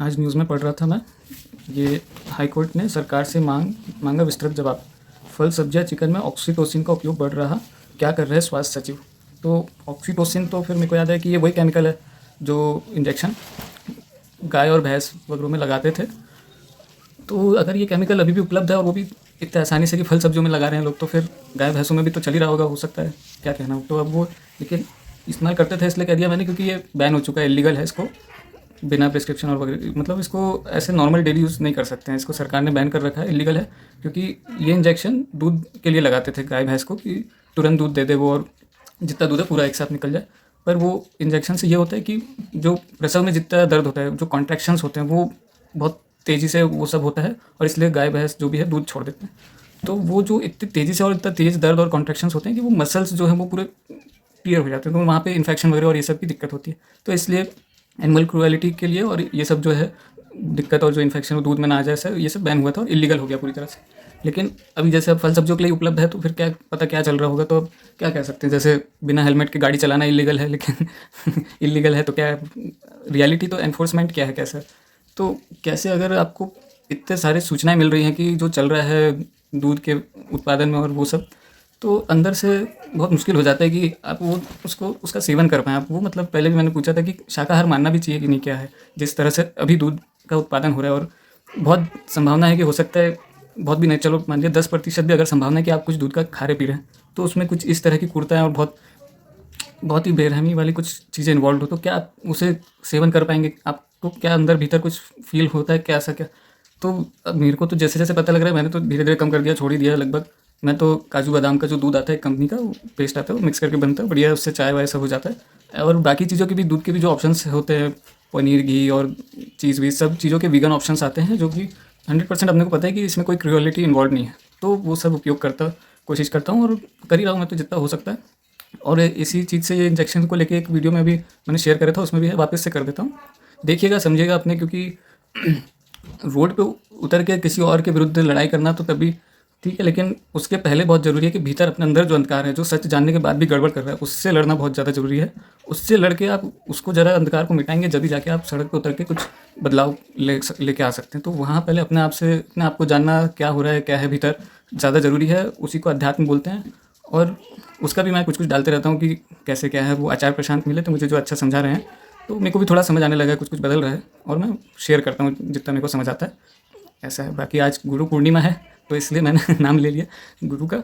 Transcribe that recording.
आज न्यूज़ में पढ़ रहा था मैं, ये हाई कोर्ट ने सरकार से मांगा विस्तृत जवाब। फल, सब्जियां, चिकन में ऑक्सीटोसिन का उपयोग बढ़ रहा, क्या कर रहे स्वास्थ्य सचिव। तो ऑक्सीटोसिन तो फिर मेरे को याद है कि ये वही केमिकल है जो इंजेक्शन गाय और भैंस वगैरह में लगाते थे। तो अगर ये केमिकल अभी भी उपलब्ध है और वो भी इतने आसानी से कि फल सब्जियों में लगा रहे हैं लोग, तो फिर गाय भैंसों में भी तो चल ही रहा होगा, हो सकता है, क्या कहना। तो अब वो लेकिन इस्तेमाल करते थे इसलिए कह दिया मैंने, क्योंकि ये बैन हो चुका है, इलीगल है। इसको बिना प्रिस्क्रिप्शन और वगैरह, मतलब इसको ऐसे नॉर्मल डेली यूज़ नहीं कर सकते हैं। इसको सरकार ने बैन कर रखा है, इलीगल है। क्योंकि ये इंजेक्शन दूध के लिए लगाते थे गाय भैंस को, कि तुरंत दूध दे दे वो, और जितना दूध है पूरा एक साथ निकल जाए। पर वो इंजेक्शन से ये होता है कि जो प्रसव में जितना दर्द होता है, जो कॉन्ट्रैक्शंस होते हैं, वो बहुत तेज़ी से वो सब होता है, और इसलिए गाय भैंस जो भी है दूध छोड़ देते हैं। तो वो जो इतनी तेज़ी से और इतना तेज़ दर्द और कॉन्ट्रैक्शंस होते हैं कि वो मसल्स जो है वो पूरे टीयर हो जाते हैं, तो वहाँ पे इन्फेक्शन वगैरह और ये सब की दिक्कत होती है। तो इसलिए एनिमल क्रूएलिटी के लिए और ये सब जो है दिक्कत और जो इन्फेक्शन वो दूध में ना आ जाए, सर ये सब बैन हुआ था और इलीगल हो गया पूरी तरह से। लेकिन अभी जैसे अब फल सब्जियों के लिए उपलब्ध है, तो फिर क्या पता क्या चल रहा होगा। तो अब क्या कह सकते हैं, जैसे बिना हेलमेट के गाड़ी चलाना इलीगल है, लेकिन इलीगल है तो क्या रियलिटी, तो एनफोर्समेंट क्या है कैसे। तो कैसे अगर आपको इतने सारे सूचनाएं मिल रही हैं कि जो चल रहा है दूध के उत्पादन में और वो सब, तो अंदर से बहुत मुश्किल हो जाता है कि आप वो उसको उसका सेवन कर पाएँ आप। वो मतलब पहले भी मैंने पूछा था कि शाकाहार मानना भी चाहिए कि नहीं, क्या है जिस तरह से अभी दूध का उत्पादन हो रहा है। और बहुत संभावना है कि हो सकता है, बहुत भी नहीं, चलो मान लिया 10% भी अगर संभावना है कि आप कुछ दूध का खा रहे पी रहे हैं, तो उसमें कुछ इस तरह की कुर्ता है और बहुत बहुत ही बेरहमी वाली कुछ चीज़ें इन्वॉल्व हो, तो क्या आप उसे सेवन कर पाएंगे। आपको क्या अंदर भीतर कुछ फील होता है क्या, ऐसा क्या। तो अब मेरे को तो जैसे जैसे पता लग रहा है, मैंने तो धीरे धीरे कम कर दिया, छोड़ ही दिया है लगभग। मैं तो काजू बादाम का जो दूध आता है कंपनी का, वो पेस्ट आता है, वो मिक्स करके बनता है बढ़िया, उससे चाय वाय सब हो जाता है। और बाकी चीज़ों के भी, दूध के भी जो ऑप्शंस होते हैं, पनीर, घी और चीज़ वीज़, सब चीज़ों के वीगन ऑप्शंस आते हैं, जो कि 100% अपने को पता है कि इसमें कोई क्रूअलिटी इन्वॉल्व नहीं है। तो वो सब उपयोग कोशिश करता हूँ, और कर ही रहा हूँ मैं तो जितना हो सकता है। और इसी चीज़ से, ये इंजेक्शन को लेके एक वीडियो में भी मैंने शेयर करा था, उसमें भी है, वापस से कर देता हूँ। देखिएगा, समझिएगा अपने, क्योंकि रोड पे उतर के किसी और के विरुद्ध लड़ाई करना तो तभी ठीक है, लेकिन उसके पहले बहुत ज़रूरी है कि भीतर अपने अंदर जो अंधकार है, जो सच जानने के बाद भी गड़बड़ कर रहा है, उससे लड़ना बहुत ज़्यादा ज़रूरी है। उससे लड़ के आप उसको ज़रा अंधकार को मिटाएंगे, जब भी जाके आप सड़क पे उतर के कुछ बदलाव लेके आ सकते हैं। तो वहाँ पहले अपने आप को जानना, क्या हो रहा है, क्या है भीतर, ज़्यादा ज़रूरी है। उसी को अध्यात्म बोलते हैं। और उसका भी मैं कुछ कुछ डालते रहता हूँ कि कैसे क्या है। वो आचार्य प्रशांत मिले तो मुझे जो अच्छा समझा रहे हैं, तो मेरे को भी थोड़ा समझ आने लगा है, कुछ कुछ बदल रहा है, और मैं शेयर करता हूँ जितना मेरे को समझ आता है। ऐसा है। बाकी आज गुरु पूर्णिमा है, तो इसलिए मैंने नाम ले लिया गुरु का।